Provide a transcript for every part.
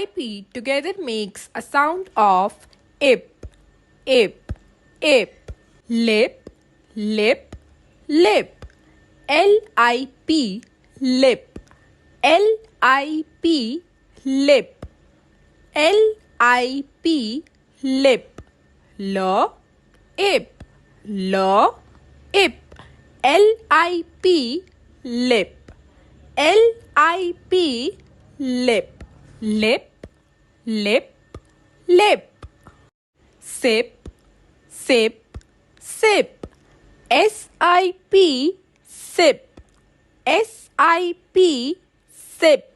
IP together makes a sound of ip, ip, ip. Lip, lip, lip. LIP, lip. LIP, lip. LIP, lip. L, ip, L, ip. LIP, lip. LIP, lip. Lip, lip, lip. Sip, sip, sip. SIP, sip. SIP, sip.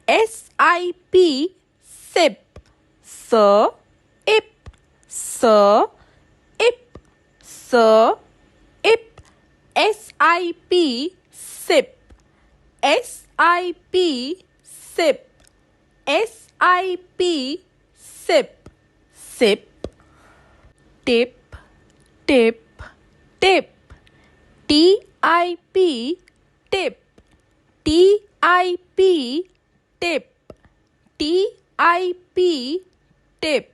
SIP, sip. Sir, ip, sir, ip, sir, ip. SIP, sip. SIP, sip. SIP, sip. Sip. Tip, tip, tip. TIP, tip. TIP, tip. TIP, tip.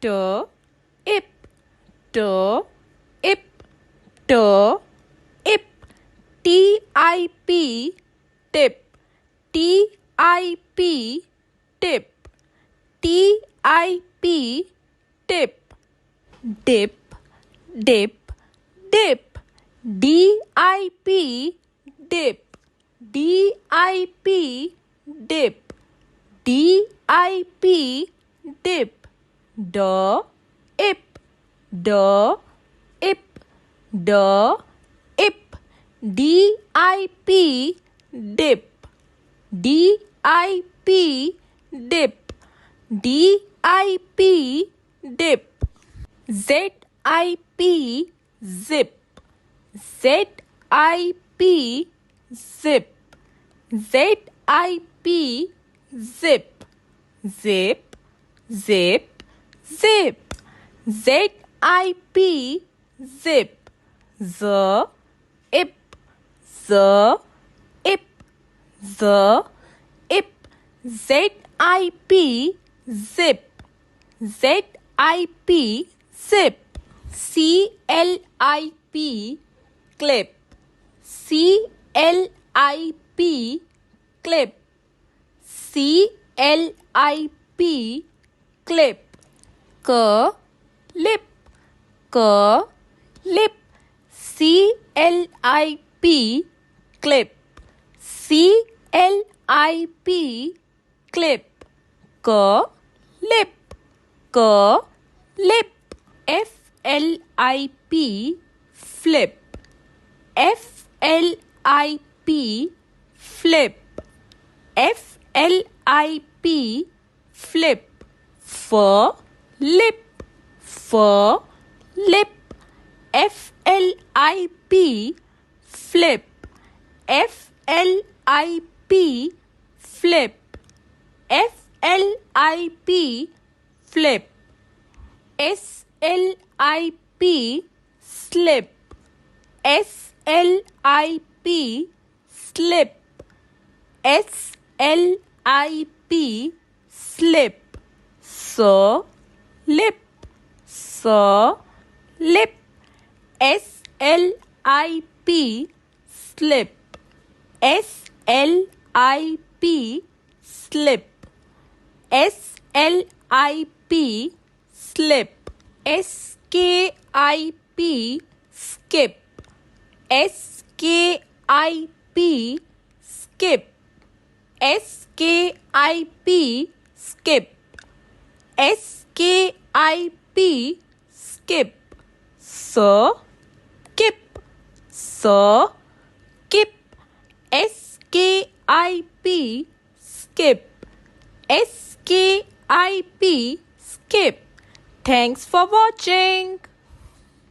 T, ip, t, ip, t, ip. TIP, tip. TIP, tip. TIP, tip. Dip, dip, dip. DIP, dip. DIP, dip. DIP, dip. D, ip, d, ip, d, ip. DIP, dip. DIP, dip. DIP, dip. ZIP, zip. ZIP, zip. ZIP, zip. Zip, zip, zip. ZIP, zip. Z, ip, z, ip, z, ip. ZIP, zip. ZIP, zip. CLIP, clip. CLIP, clip. CLIP, clip. Lip, lip. CLIP, clip. CLIP, clip. Lip, lip. FLIP, flip. FLIP, flip. FLIP, flip. Lip, lip. FLIP, flip. FLIP, flip. FLIP, flip. SLIP, slip. SLIP, slip. SLIP, slip. Lip, lip. SLIP, slip. SLIP, slip. SLIP, slip. SKIP, skip. SKIP, skip. SKIP, skip. SKIP, skip. Kip, kip. SKIP, skip. SKIP, skip. Thanks for watching.